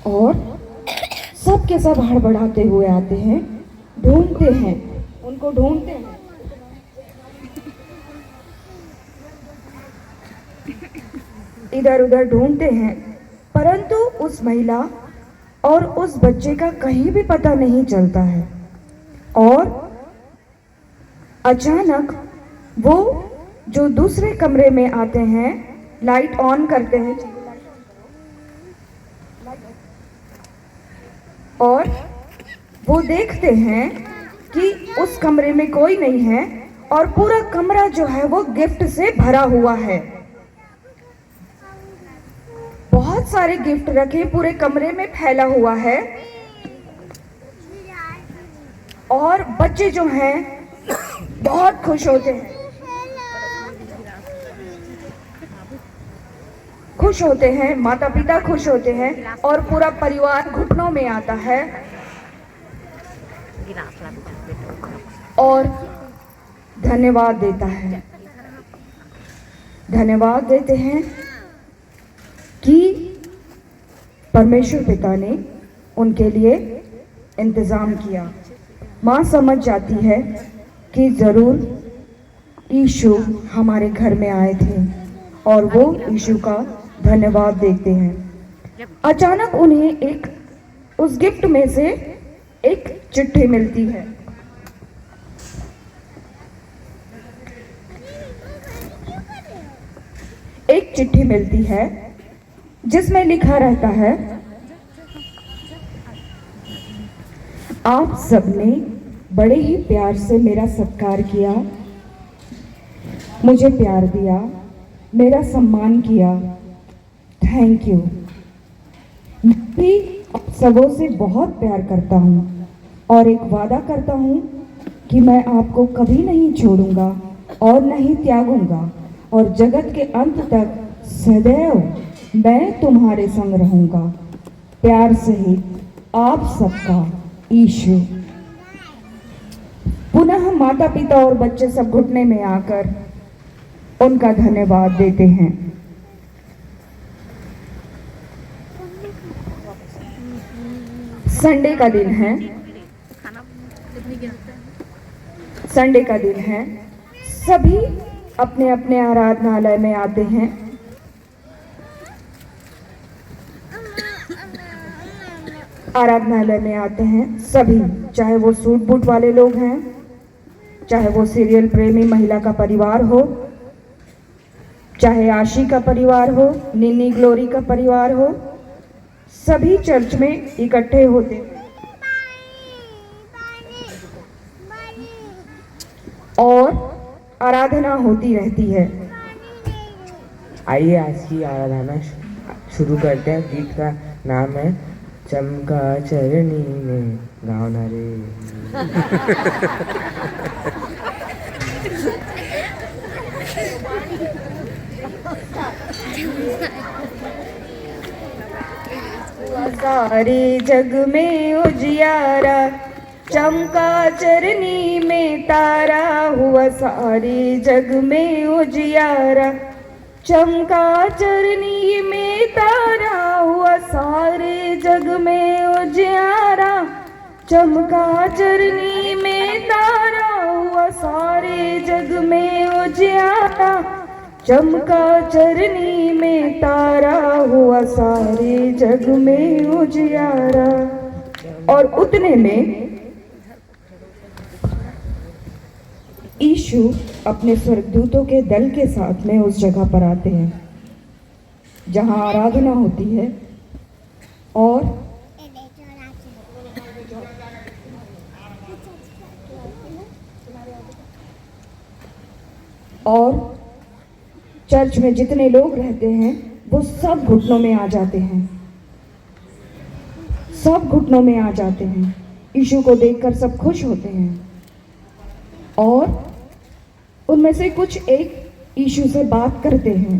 और सब के सब हड़बड़ाते हुए आते हैं, ढूंढते हैं, उनको ढूंढते हैं। इधर उधर ढूंढते हैं, परंतु उस महिला और उस बच्चे का कहीं भी पता नहीं चलता है। और अचानक वो जो दूसरे कमरे में आते हैं, लाइट ऑन करते हैं और वो देखते हैं कि उस कमरे में कोई नहीं है और पूरा कमरा जो है वो गिफ्ट से भरा हुआ है। बहुत सारे गिफ्ट रखे पूरे कमरे में फैला हुआ है और बच्चे जो हैं बहुत खुश होते हैं, माता पिता खुश होते हैं और पूरा परिवार घुटनों में आता है और धन्यवाद देता है। धन्यवाद देते हैं कि परमेश्वर पिता ने उनके लिए इंतज़ाम किया। माँ समझ जाती है कि ज़रूर यीशु हमारे घर में आए थे और वो यीशु का धन्यवाद देते हैं। अचानक उन्हें एक उस गिफ्ट में से एक चिट्ठी मिलती है। एक चिट्ठी मिलती है जिसमें लिखा रहता है, आप सबने बड़े ही प्यार से मेरा सत्कार किया, मुझे प्यार दिया, मेरा सम्मान किया, थैंक यू। मैं भी आप सबों से बहुत प्यार करता हूँ और एक वादा करता हूँ कि मैं आपको कभी नहीं छोड़ूंगा और नहीं त्यागूंगा और जगत के अंत तक सदैव मैं तुम्हारे संग रहूंगा। प्यार सहित आप सबका यीशु। पुनः माता पिता और बच्चे सब घुटने में आकर उनका धन्यवाद देते हैं। संडे का दिन है, संडे का दिन है, सभी अपने अपने आराधनालय में आते हैं। आराधनालय में आते हैं सभी, चाहे वो सूट बूट वाले लोग हैं, चाहे वो सीरियल प्रेमी महिला का परिवार हो, चाहे आशी का परिवार हो, निन्नी ग्लोरी का परिवार हो, सभी चर्च में इकट्ठे होते हैं और आराधना होती रहती है। आइए आज की आराधना शुरू करते हैं। गीत का नाम है चमका चरनी में गाना रे। सारे जग में उजियारा, चमका चरनी में तारा, हुआ सारे जग में उजियारा, चमका चरनी में तारा, हुआ सारे जग में उजियारा, चमका चरनी में तारा, हुआ सारे जग में उजियारा, चमका चरनी में तारा, हुआ सारे जग में उजियारा। और उतने में यीशु अपने स्वर्गदूतों के दल के साथ में उस जगह पर आते हैं जहां आराधना होती है और चर्च में जितने लोग रहते हैं वो सब घुटनों में आ जाते हैं, सब घुटनों में आ जाते हैं। यीशु को देखकर सब खुश होते हैं और उनमें से कुछ एक यीशु से बात करते हैं।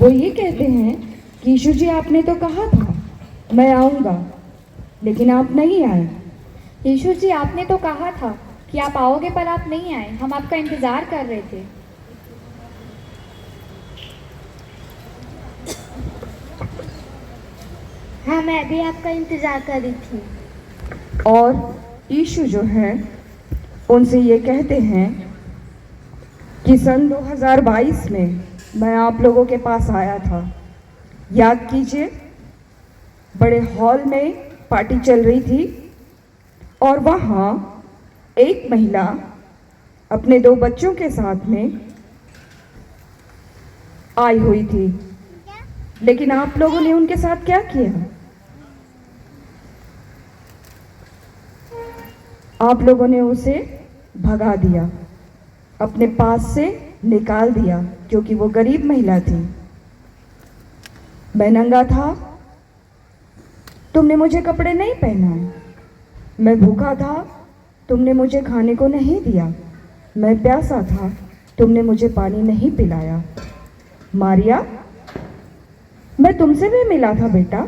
वो ये कहते हैं कि यीशु जी, आपने तो कहा था मैं आऊँगा, लेकिन आप नहीं आए। यीशु जी, आपने तो कहा था कि आप आओगे पर आप नहीं आए, हम आपका इंतज़ार कर रहे थे। हाँ, मैं भी आपका इंतज़ार कर रही थी। और यीशु जो है उनसे ये कहते हैं कि सन 2022 में मैं आप लोगों के पास आया था। याद कीजिए, बड़े हॉल में पार्टी चल रही थी और वहाँ एक महिला अपने 2 बच्चों के साथ में आई हुई थी। लेकिन आप लोगों ने उनके साथ क्या किया? आप लोगों ने उसे भगा दिया, अपने पास से निकाल दिया, क्योंकि वो गरीब महिला थी। मैं नंगा था, तुमने मुझे कपड़े नहीं पहनाए। मैं भूखा था, तुमने मुझे खाने को नहीं दिया। मैं प्यासा था, तुमने मुझे पानी नहीं पिलाया। मारिया, मैं तुमसे भी मिला था बेटा।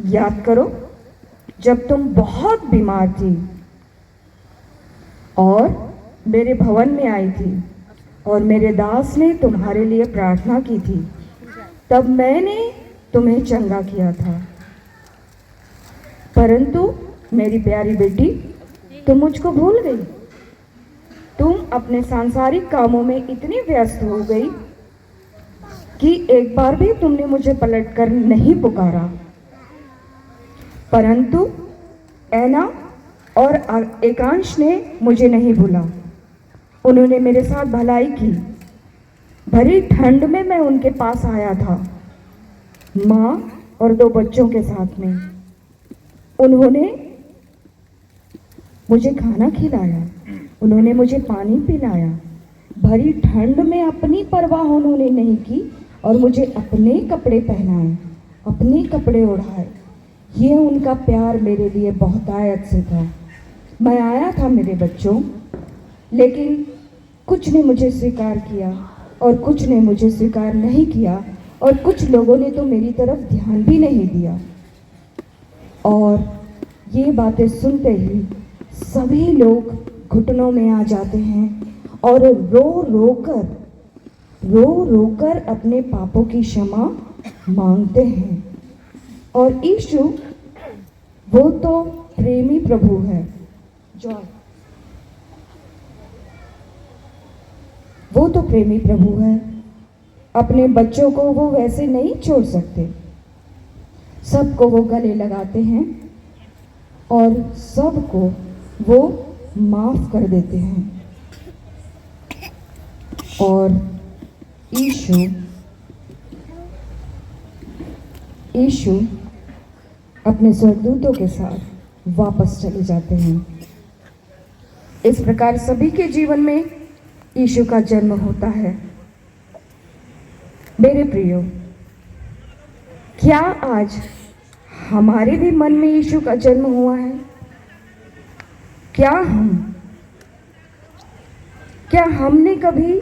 याद करो, जब तुम बहुत बीमार थी और मेरे भवन में आई थी और मेरे दास ने तुम्हारे लिए प्रार्थना की थी, तब मैंने तुम्हें चंगा किया था। परंतु मेरी प्यारी बेटी, तुम मुझको भूल गई। तुम अपने सांसारिक कामों में इतनी व्यस्त हो गई कि एक बार भी तुमने मुझे पलटकर नहीं पुकारा। परंतु ऐना और एकांश ने मुझे नहीं भूला। उन्होंने मेरे साथ भलाई की। भरी ठंड में मैं उनके पास आया था, माँ और 2 बच्चों के साथ में। उन्होंने मुझे खाना खिलाया, उन्होंने मुझे पानी पिलाया। भरी ठंड में अपनी परवाह उन्होंने नहीं की और मुझे अपने कपड़े पहनाए, अपने कपड़े ओढ़ाए। ये उनका प्यार मेरे लिए बहुतायत से था। मैं आया था मेरे बच्चों, लेकिन कुछ ने मुझे स्वीकार किया और कुछ ने मुझे स्वीकार नहीं किया, और कुछ लोगों ने तो मेरी तरफ ध्यान भी नहीं दिया। और ये बातें सुनते ही सभी लोग घुटनों में आ जाते हैं और रो रो कर अपने पापों की क्षमा मांगते हैं। और यीशु वो तो प्रेमी प्रभु है, वो तो प्रेमी प्रभु है। अपने बच्चों को वो वैसे नहीं छोड़ सकते। सबको वो गले लगाते हैं और सबको वो माफ कर देते हैं। और यीशु अपने स्वर्गदूतों के साथ वापस चले जाते हैं। इस प्रकार सभी के जीवन में यीशु का जन्म होता है। मेरे प्रियो, क्या आज हमारे भी मन में यीशु का जन्म हुआ है? क्या हमने कभी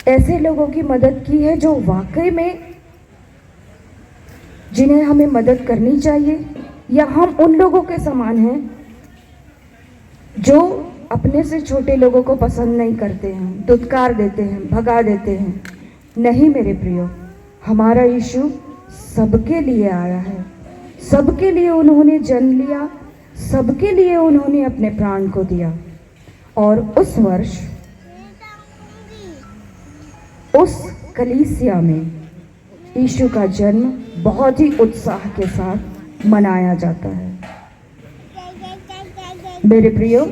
ऐसे लोगों की मदद की है जो वाकई में जिन्हें हमें मदद करनी चाहिए? या हम उन लोगों के समान हैं जो अपने से छोटे लोगों को पसंद नहीं करते हैं, दुत्कार देते हैं, भगा देते हैं? नहीं मेरे प्रियो, हमारा यीशु सबके लिए आया है। सबके लिए उन्होंने जन्म लिया, सबके लिए उन्होंने अपने प्राण को दिया। और उस वर्ष उस कलीसिया में यीशु का जन्म बहुत ही उत्साह के साथ मनाया जाता है। मेरे प्रियो,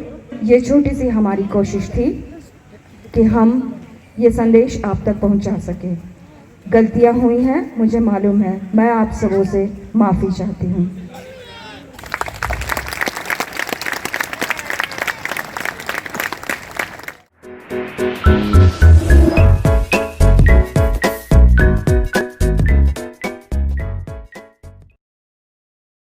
ये छोटी सी हमारी कोशिश थी कि हम ये संदेश आप तक पहुंचा सके। गलतियां हुई हैं, मुझे मालूम है। मैं आप सबों से माफ़ी चाहती हूँ।